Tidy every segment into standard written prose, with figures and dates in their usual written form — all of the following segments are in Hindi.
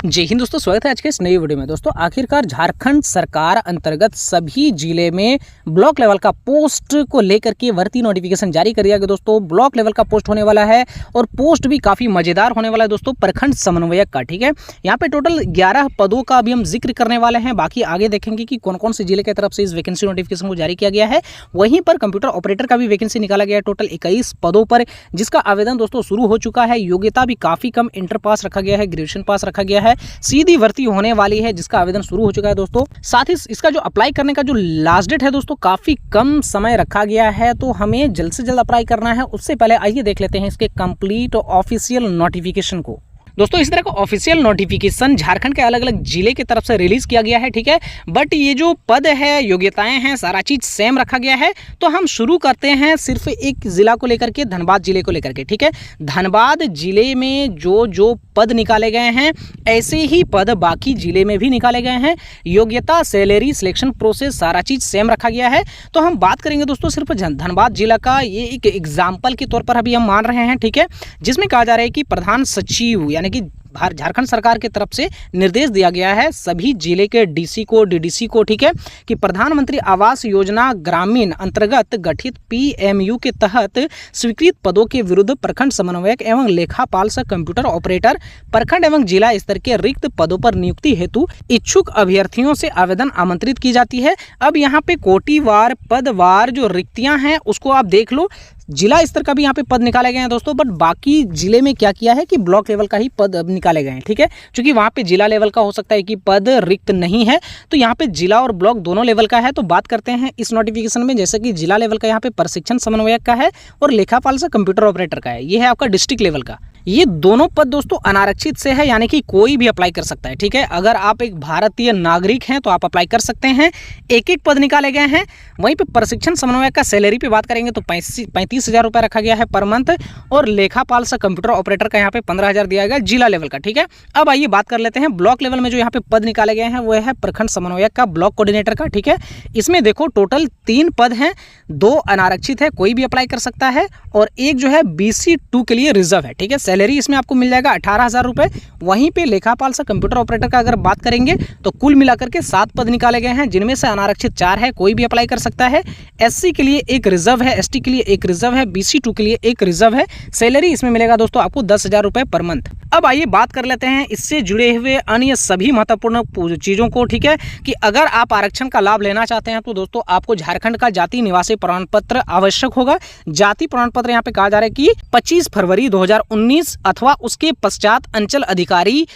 जय हिंद दोस्तों, स्वागत है आज के इस नई वीडियो में। दोस्तों आखिरकार झारखंड सरकार अंतर्गत सभी जिले में ब्लॉक लेवल का पोस्ट को लेकर के भर्ती नोटिफिकेशन जारी कर दिया गया। दोस्तों ब्लॉक लेवल का पोस्ट होने वाला है और पोस्ट भी काफ़ी मज़ेदार होने वाला है दोस्तों, प्रखंड समन्वयक का। ठीक है, यहाँ पे टोटल 11 पदों का अभी हम जिक्र करने वाले हैं। बाकी आगे देखेंगे कि कौन कौन से जिले की तरफ से इस वैकेंसी नोटिफिकेशन को जारी किया गया है। वहीं पर कंप्यूटर ऑपरेटर का भी वैकेंसी निकाला गया है टोटल 21 पदों पर, जिसका आवेदन दोस्तों शुरू हो चुका है। योग्यता भी काफ़ी कम, इंटर पास रखा गया है, ग्रेजुएशन पास रखा गया है। सीधी भर्ती होने वाली है जिसका आवेदन शुरू हो चुका है दोस्तों। साथ ही इसका जो अप्लाई करने का जो लास्ट डेट है दोस्तों, काफी कम समय रखा गया है, तो हमें जल्द से जल्द अप्लाई करना है। उससे पहले आइए देख लेते हैं इसके कंप्लीट ऑफिशियल नोटिफिकेशन को। दोस्तों इस तरह का ऑफिशियल नोटिफिकेशन झारखंड के अलग अलग जिले की तरफ से रिलीज किया गया है। ठीक है, बट ये जो पद है, योग्यताएं हैं, सारा चीज सेम रखा गया है। तो हम शुरू करते हैं सिर्फ एक जिला को लेकर के, धनबाद जिले को लेकर के। ठीक है, धनबाद जिले में जो पद निकाले गए हैं, ऐसे ही पद बाकी जिले में भी निकाले गए हैं। योग्यता, सैलरी, सिलेक्शन प्रोसेस, सारा चीज सेम रखा गया है। तो हम बात करेंगे दोस्तों सिर्फ धनबाद जिला का, ये एक एग्जाम्पल के तौर पर अभी हम मान रहे हैं। ठीक है, जिसमें कहा जा रहा है कि प्रधान सचिव यानी कि झारखंड सरकार की तरफ से निर्देश दिया गया है सभी जिले के डीसी को, डीडीसी को, ठीक है, कि प्रधानमंत्री आवास योजना ग्रामीण अंतर्गत गठित पीएमयू के तहत स्वीकृत पदों के विरुद्ध प्रखंड समन्वयक एवं लेखापाल सह कंप्यूटर ऑपरेटर प्रखंड एवं जिला स्तर के रिक्त पदों पर नियुक्ति हेतु इच्छुक अभ्यर्थियों से आवेदन आमंत्रित की जाती है। अब यहाँ पे कोटिवार पदवार जो रिक्तियां हैं उसको आप देख लो। जिला स्तर का भी यहाँ पे पद निकाले गए हैं दोस्तों, बट बाकी जिले में क्या किया है कि ब्लॉक लेवल का ही पद अब निकाले गए हैं। ठीक है, क्योंकि वहाँ पे जिला लेवल का हो सकता है कि पद रिक्त नहीं है, तो यहाँ पे जिला और ब्लॉक दोनों लेवल का है। तो बात करते हैं इस नोटिफिकेशन में, जैसे कि जिला लेवल का यहाँ पे प्रशिक्षण समन्वयक का है और लेखापाल से कंप्यूटर ऑपरेटर का है। ये है आपका डिस्ट्रिक्ट लेवल का। ये दोनों पद दोस्तों अनारक्षित से है, यानी कि कोई भी अप्लाई कर सकता है। ठीक है, अगर आप एक भारतीय नागरिक हैं तो आप अप्लाई कर सकते हैं। एक एक पद निकाले गए हैं। वहीं पे प्रशिक्षण समन्वयक का सैलरी पे बात करेंगे तो 35,000 रुपये रखा गया है पर मंथ, और लेखापाल से कंप्यूटर ऑपरेटर का यहाँ पे 15,000 दिया गया जिला लेवल का। ठीक है, अब आइए बात कर लेते हैं ब्लॉक लेवल में जो यहाँ पे पद निकाले गए हैं, वो है प्रखंड समन्वयक का, ब्लॉक कोऑर्डिनेटर का। ठीक है, इसमें देखो टोटल 3 पद हैं, 2 अनारक्षित है, कोई भी अप्लाई कर सकता है, और एक जो है BC2 के लिए रिजर्व है। ठीक है, सैलरी इसमें आपको मिल जाएगा 18,000 रुपये। वहीं पे लेखापाल से कंप्यूटर ऑपरेटर का अगर बात करेंगे तो कुल मिलाकर के 7 पद निकाले गए हैं, जिनमें से अनारक्षित 4 है, कोई भी अप्लाई कर सकता है। SC के लिए एक रिजर्व है, ST के लिए एक रिजर्व है, BC2 के लिए एक रिजर्व है। सैलरी इसमें मिलेगा दोस्तों आपको 10,000 रुपये पर मंथ। अब आइए बात कर लेते हैं इससे जुड़े हुए अन्य सभी महत्वपूर्ण चीज़ों को। ठीक है, कि अगर आप आरक्षण का लाभ लेना चाहते हैं तो दोस्तों आपको झारखंड का जाति निवासी प्रमाण पत्र आवश्यक होगा। जाति प्रमाण पत्र यहाँ पे कहा जा रहा है कि 25 फरवरी 2019 अथवा उसके पश्चात अंचल अधिकारी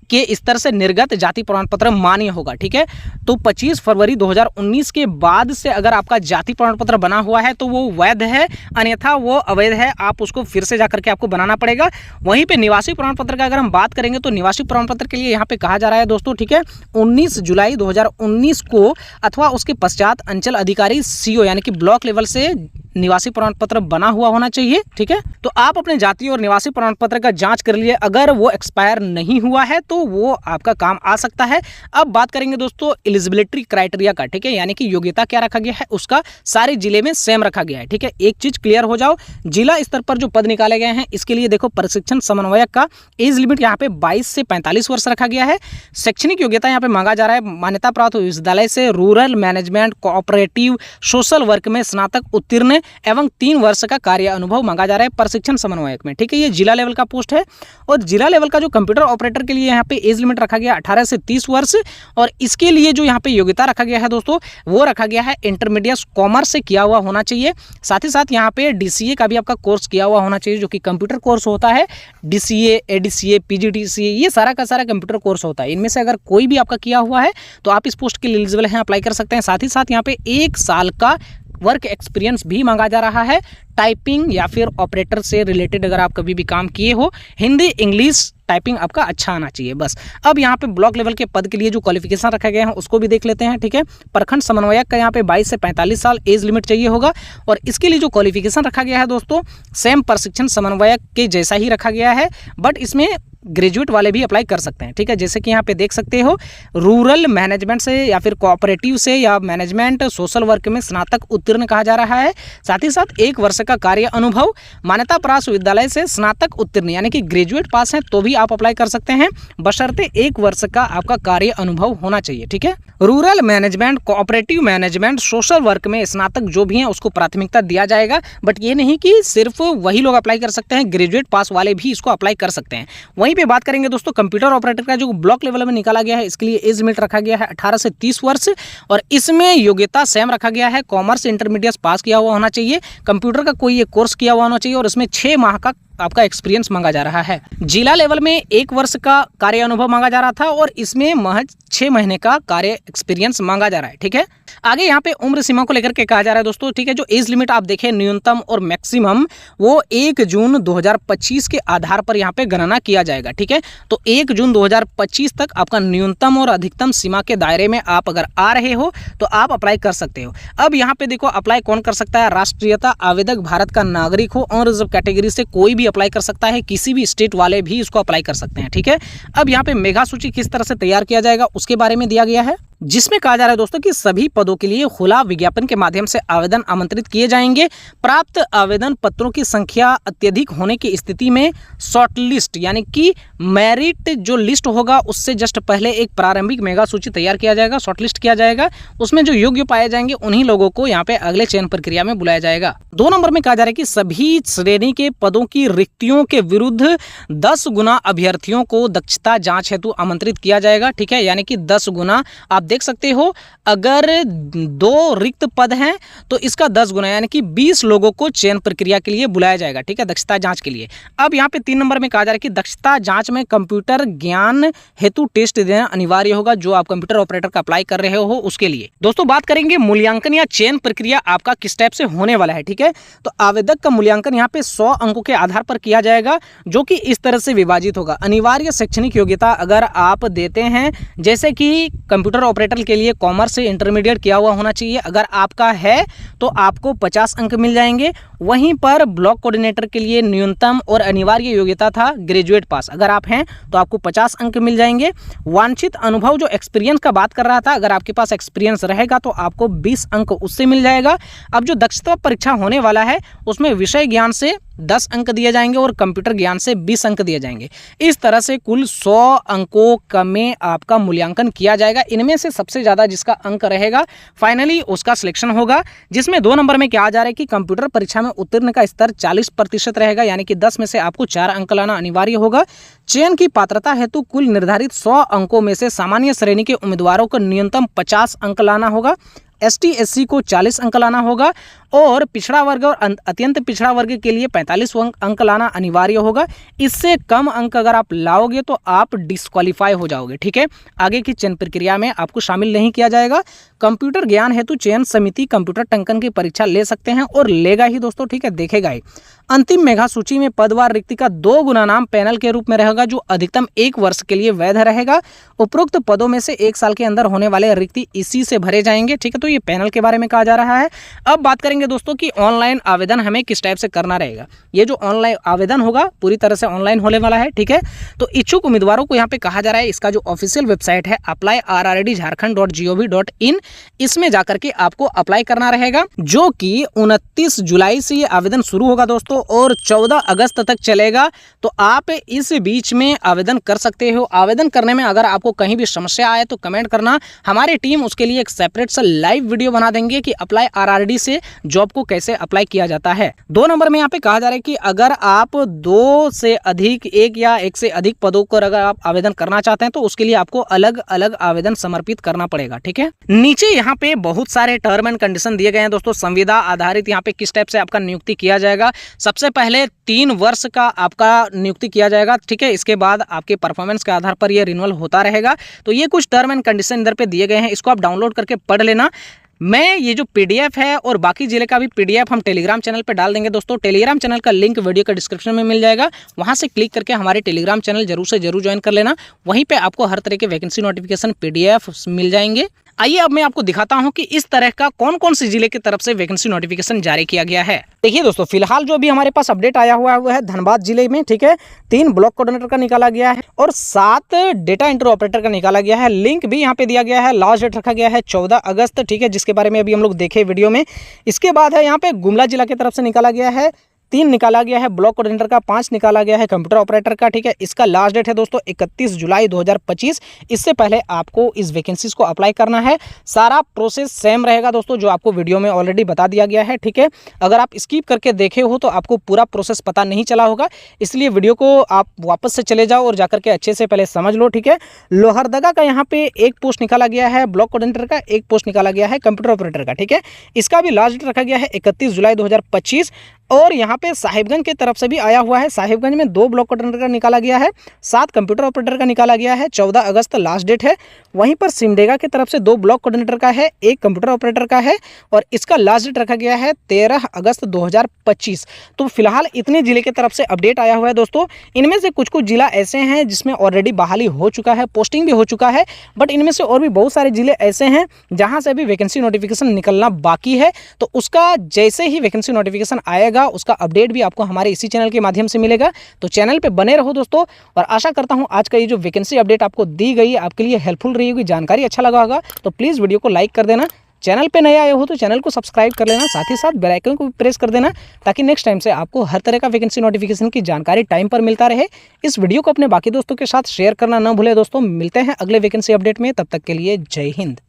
के स्तर से निर्गत जाति प्रमाण पत्र मान्य होगा। ठीक है, तो 25 फरवरी 2019 के बाद से अगर आपका जाति प्रमाण पत्र बना हुआ है तो वो वैध है, अन्यथा वो अवैध है, आप उसको फिर से जाकर के आपको बनाना पड़ेगा। वहीं पे निवासी प्रमाण पत्र का अगर हम बात करेंगे तो निवासी प्रमाण पत्र के लिए यहाँ पे कहा जा रहा है दोस्तों, ठीक है, 19 जुलाई 2019 को अथवा उसके पश्चात अंचल अधिकारी CO यानी कि ब्लॉक लेवल से निवासी प्रमाण पत्र बना हुआ होना चाहिए। ठीक है, तो आप अपने जाति और निवासी प्रमाण पत्र का जांच कर लिए, अगर वो एक्सपायर नहीं हुआ है तो वो आपका काम आ सकता है। अब बात करेंगे दोस्तों एलिजिबिलिटी क्राइटेरिया का। ठीक है, यानी कि योग्यता क्या रखा गया है उसका सारे जिले में सेम रखा गया है। ठीक है, एक चीज क्लियर हो जाओ, जिला स्तर पर जो पद निकाले गए हैं इसके लिए देखो प्रशिक्षण समन्वयक का एज लिमिट यहाँ पे 22 से 45 वर्ष रखा गया है। शैक्षणिक योग्यता यहाँ पे मांगा जा रहा है मान्यता प्राप्त विश्वविद्यालय से rural management cooperative social work में स्नातक उत्तीर्ण एवं 3 वर्ष का कार्य अनुभव मांगा जा रहा है प्रशिक्षण समन्वयक में। ठीक है, ये जिला लेवल का पोस्ट है। और जिला लेवल का जो कंप्यूटर ऑपरेटर के लिए यहाँ पे एज लिमिट रखा गया 18 से 30 वर्ष, और इसके लिए जो यहाँ पे योग्यता रखा गया है दोस्तों वो रखा गया है इंटरमीडिएट कॉमर्स से किया हुआ होना चाहिए। साथ ही साथ यहाँ पे DCA का भी आपका कोर्स किया हुआ होना चाहिए, जो कि कंप्यूटर कोर्स होता है। DCA, ADCA, PGDCA, ये सारा का सारा कंप्यूटर कोर्स होता है। इनमें से अगर कोई भी आपका किया हुआ है तो आप इस पोस्ट के लिए एलिजिबल हैं, अप्लाई कर सकते हैं। साथ ही साथ यहाँ पे 1 साल का वर्क एक्सपीरियंस भी मांगा जा रहा है, टाइपिंग या फिर ऑपरेटर से रिलेटेड अगर आप कभी भी काम किए हो। हिंदी इंग्लिश टाइपिंग आपका अच्छा आना चाहिए बस। अब यहाँ पे ब्लॉक लेवल के पद के लिए जो क्वालिफिकेशन रखा गया है उसको भी देख लेते हैं। ठीक है, प्रखंड समन्वयक का यहाँ पे 22 से 45 साल एज लिमिट चाहिए होगा, और इसके लिए जो क्वालिफिकेशन रखा गया है दोस्तों सेम प्रशिक्षण समन्वयक के जैसा ही रखा गया है, बट इसमें ग्रेजुएट वाले भी अप्लाई कर सकते हैं। ठीक है, जैसे कि यहाँ पे देख सकते हो, रूरल मैनेजमेंट से या फिर कोऑपरेटिव से या मैनेजमेंट सोशल वर्क में स्नातक उत्तीर्ण कहा जा रहा है। साथ ही साथ 1 वर्ष का कार्य अनुभव, मान्यता प्राप्त विद्यालय से स्नातक उत्तीर्ण यानी कि ग्रेजुएट पास हैं तो भी आप अप्लाई कर सकते हैं, बशर्ते 1 वर्ष का आपका कार्य अनुभव होना चाहिए। ठीक है, rural management, cooperative management, social work में स्नातक जो भी हैं उसको प्राथमिकता दिया जाएगा। बट ये नहीं कि सिर्फ वही लोग अप्लाई कर सकते हैं, ग्रेजुएट पास वाले भी इसको अप्लाई कर सकते हैं। वहीं पे बात करेंगे दोस्तों कंप्यूटर ऑपरेटर का जो ब्लॉक लेवल में निकाला गया है, इसके लिए एज लिमिट रखा गया है 18 से 30 वर्ष और इसमें योग्यता सेम रखा गया है। कॉमर्स इंटरमीडिएट पास किया हुआ होना चाहिए, कंप्यूटर का कोई एक कोर्स किया हुआ होना चाहिए और इसमें 6 माह का आपका एक्सपीरियंस मांगा जा रहा है। जिला लेवल में 1 वर्ष का कार्य अनुभव मांगा जा रहा था और इसमें महज 6 महीने का कार्य एक्सपीरियंस मांगा जा रहा है। ठीक है, आगे यहाँ पे उम्र सीमा को लेकर के कहा जा रहा है दोस्तों। ठीक है, जो एज लिमिट आप देखें न्यूनतम और मैक्सिमम वो 1 जून 2025 के आधार पर यहाँ पे गणना किया जाएगा। ठीक है, तो 1 जून 2025 तक आपका न्यूनतम और अधिकतम सीमा के दायरे में आप अगर आ रहे हो तो आप अप्लाई कर सकते हो। अब यहाँ पे देखो अप्लाई कौन कर सकता है, राष्ट्रीयता आवेदक भारत का नागरिक हो और रिजर्व कैटेगरी से कोई भी अप्लाई कर सकता है, किसी भी स्टेट वाले भी इसको अप्लाई कर सकते हैं। ठीक है, अब यहाँ पे मेगा सूची किस तरह से तैयार किया जाएगा उसके बारे में दिया गया है, जिसमें कहा जा रहा है दोस्तों कि सभी पदों के लिए खुला विज्ञापन के माध्यम से आवेदन आमंत्रित किए जाएंगे। प्राप्त आवेदन पत्रों की संख्या अत्यधिक होने की स्थिति में शॉर्टलिस्ट यानी कि मेरिट जो लिस्ट होगा उससे जस्ट पहले एक प्रारंभिक मेगा सूची तैयार किया जाएगा, शॉर्टलिस्ट किया जाएगा। उसमें जो योग्य पाए जाएंगे उन्हीं लोगों को यहाँ पे अगले चयन प्रक्रिया में बुलाया जाएगा। 2 नंबर में कहा जा रहा है कि सभी श्रेणी के पदों की रिक्तियों के विरुद्ध 10 गुना अभ्यर्थियों को दक्षता जांच हेतु आमंत्रित किया जाएगा। ठीक है, यानी कि 10 गुना आप देख सकते हो, अगर 2 रिक्त पद हैं तो इसका 10 गुना यानी कि 20 लोगों को चयन प्रक्रिया के लिए बुलाया जाएगा। ठीक है, दक्षता जांच के लिए। अब यहाँ पे 3 नंबर में कहा जा रहा है कि दक्षता जांच में कंप्यूटर ज्ञान हेतु टेस्ट देना अनिवार्य होगा, जो आप कंप्यूटर ऑपरेटर का अप्लाई कर रहे हो उसके लिए। दोस्तों बात करेंगे मूल्यांकन या चयन प्रक्रिया आपका किस टाइप से होने वाला है। ठीक है, तो आवेदक का मूल्यांकन यहाँ पे 100 अंकों के आधार पर किया जाएगा, जो कि इस तरह से विभाजित होगा। अनिवार्य शैक्षणिक योग्यता अगर आप देते हैं, जैसे कि कंप्यूटर ऑपरेटर के लिए कॉमर्स से इंटरमीडिएट किया हुआ होना चाहिए, अगर आपका है तो आपको 50 अंक मिल जाएंगे। वहीं पर ब्लॉक कोऑर्डिनेटर के लिए न्यूनतम और अनिवार्य योग्यता था ग्रेजुएट पास, अगर आप हैं तो आपको 50 अंक मिल जाएंगे। वांछित अनुभव जो एक्सपीरियंस का बात कर रहा था, अगर आपके पास एक्सपीरियंस रहेगा तो आपको 20 अंक उससे मिल जाएगा। अब जो दक्षता परीक्षा होने वाला है उसमें विषय ज्ञान से 10 अंक दिए जाएंगे और कंप्यूटर ज्ञान से 20 अंक दिए जाएंगे। इस तरह से कुल 100 अंकों का में आपका मूल्यांकन किया जाएगा। इनमें से सबसे ज़्यादा जिसका अंक रहेगा फाइनली उसका सिलेक्शन होगा, जिसमें 2 नंबर में क्या जा रहा है कि कंप्यूटर परीक्षा में उत्तीर्ण का स्तर 40% रहेगा, यानी कि 10 में से आपको 4 अंक लाना अनिवार्य होगा। चयन की पात्रता हेतु कुल निर्धारित 100 अंकों में से सामान्य श्रेणी के उम्मीदवारों को न्यूनतम 50 अंक लाना होगा, ST SC को 40 अंक लाना होगा और पिछड़ा वर्ग और अत्यंत पिछड़ा वर्ग के लिए 45 अंक लाना अनिवार्य होगा। इससे कम अंक अगर आप लाओगे तो आप डिस्क्वालीफाई हो जाओगे। ठीक है, आगे की चयन प्रक्रिया में आपको शामिल नहीं किया जाएगा। कंप्यूटर ज्ञान हेतु चयन समिति कंप्यूटर टंकन की परीक्षा ले सकते हैं और लेगा ही दोस्तों। ठीक है, देखेगा ही। अंतिम मेघा सूची में पदवार रिक्ति का 2 गुना नाम पैनल के रूप में रहेगा, जो अधिकतम 1 वर्ष के लिए वैध रहेगा। उपरोक्त पदों में से 1 साल के अंदर होने वाले रिक्ति इसी से भरे जाएंगे। ठीक है, तो ये पैनल के बारे में कहा जा रहा है। अब बात करेंगे दोस्तों कि ऑनलाइन आवेदन हमें किस टाइप से करना रहेगा। ये जो ऑनलाइन आवेदन होगा पूरी तरह से ऑनलाइन होने वाला है। ठीक है, तो इच्छुक उम्मीदवारों को यहाँ पे कहा जा रहा है, इसका जो ऑफिशियल वेबसाइट है apply.rrd.jharkhand.gov.in, इसमें जाकर के आपको अप्लाई करना रहेगा, जो कि 29 जुलाई से ये आवेदन शुरू होगा दोस्तों और 14 अगस्त तक चलेगा। तो आप इस बीच में आवेदन कर सकते हो। आवेदन करने में अगर आपको कहीं भी समस्या आए तो कमेंट करना, हमारी टीम उसके लिए एक सेपरेट सा लाइव वीडियो बना देंगे कि अप्लाई RRD से जॉब को कैसे अप्लाई किया जाता है। 2 नंबर में यहाँ पे कहा जा रहा है कि अगर आप 2 से अधिक 1 या 1 से अधिक पदों पर अगर आप आवेदन करना चाहते हैं तो उसके लिए आपको अलग अलग आवेदन समर्पित करना पड़ेगा। ठीक है, नीचे यहाँ पे बहुत सारे टर्म एंड कंडीशन दिए गए हैं दोस्तों। संविदा आधारित यहाँ पे किस टाइप से आपका नियुक्ति किया जाएगा। सबसे पहले 3 वर्ष का आपका नियुक्ति किया जाएगा। ठीक है, इसके बाद आपके परफॉर्मेंस के आधार पर यह रिन्यूअल होता रहेगा। तो ये कुछ टर्म एंड कंडीशन इधर पे दिए गए हैं, इसको आप डाउनलोड करके पढ़ लेना। मैं ये जो PDF है और बाकी जिले का भी PDF हम टेलीग्राम चैनल पे डाल देंगे दोस्तों। टेलीग्राम चैनल का लिंक वीडियो का डिस्क्रिप्शन में मिल जाएगा, वहां से क्लिक करके हमारे टेलीग्राम चैनल जरूर से जरूर ज्वाइन कर लेना। वहीं पे आपको हर तरह के वैकेंसी नोटिफिकेशन PDF मिल जाएंगे। आइए अब मैं आपको दिखाता हूं कि इस तरह का कौन कौन से जिले की तरफ से वैकेंसी नोटिफिकेशन जारी किया गया है। देखिए दोस्तों, फिलहाल जो भी हमारे पास अपडेट आया हुआ है वो है धनबाद जिले में, ठीक है, 3 ब्लॉक कोऑर्डिनेटर का निकाला गया है और 7 डेटा एंट्री ऑपरेटर का निकाला गया है। लिंक भी यहाँ पे दिया गया है, लास्ट डेट रखा गया है 14 अगस्त, ठीक है, जिसके बारे में अभी हम लोग देखे वीडियो में। इसके बाद है यहाँ पे गुमला जिला की तरफ से निकाला गया है, 3 निकाला गया है ब्लॉक कोऑर्डिनेटर का, 5 निकाला गया है कंप्यूटर ऑपरेटर का, ठीक है। इसका लास्ट डेट है दोस्तों 31 जुलाई 2025। इससे पहले आपको इस वैकेंसीज को अप्लाई करना है। सारा प्रोसेस सेम रहेगा दोस्तों, जो आपको वीडियो में ऑलरेडी बता दिया गया है, ठीक है। अगर आप स्किप करके देखे हो तो आपको पूरा प्रोसेस पता नहीं चला होगा, इसलिए वीडियो को आप वापस से चले जाओ और जाकर के अच्छे से पहले समझ लो, ठीक है। लोहरदगा का यहाँ पे 1 पोस्ट निकाला गया है ब्लॉक कोऑर्डिनेटर का, 1 पोस्ट निकाला गया है कंप्यूटर ऑपरेटर का, ठीक है। इसका भी लास्ट डेट रखा गया है 31 जुलाई 2025। और यहाँ पे साहिबगंज की तरफ से भी आया हुआ है, साहिबगंज में 2 ब्लॉक कोऑर्डिनेटर का निकाला गया है, 7 कंप्यूटर ऑपरेटर का निकाला गया है, 14 अगस्त लास्ट डेट है। वहीं पर सिमडेगा की तरफ से 2 ब्लॉक कोऑर्डिनेटर का है, 1 कंप्यूटर ऑपरेटर का है और इसका लास्ट डेट रखा गया है 13 अगस्त 2025। तो फिलहाल इतने जिले की तरफ से अपडेट आया हुआ है दोस्तों। इनमें से कुछ कुछ जिला ऐसे हैं जिसमें ऑलरेडी बहाली हो चुका है, पोस्टिंग भी हो चुका है, बट इनमें से और भी बहुत सारे जिले ऐसे हैं जहाँ से अभी वैकेंसी नोटिफिकेशन निकलना बाकी है। तो उसका जैसे ही वैकेंसी नोटिफिकेशन आएगा उसका अपडेट भी आपको हमारे इसी चैनल के माध्यम से मिलेगा। तो चैनल पे बने रहो दोस्तों, और आशा करता हूं आज का ये जो वैकेंसी अपडेट आपको दी गई है आपके लिए हेल्पफुल रही होगी, जानकारी अच्छा लगा होगा। तो प्लीज़ वीडियो को लाइक कर देना, चैनल पे नए आए हो तो चैनल को सब्सक्राइब कर लेना, साथ ही साथ बेल आइकन को भी प्रेस कर देना, ताकि नेक्स्ट टाइम से आपको हर तरह का वैकेंसी नोटिफिकेशन की जानकारी टाइम पर मिलता रहे। इस वीडियो को अपने बाकी दोस्तों के साथ शेयर करना न भूलें दोस्तों। मिलते हैं अगले वैकेंसी अपडेट में, तब तक के लिए जय हिंद।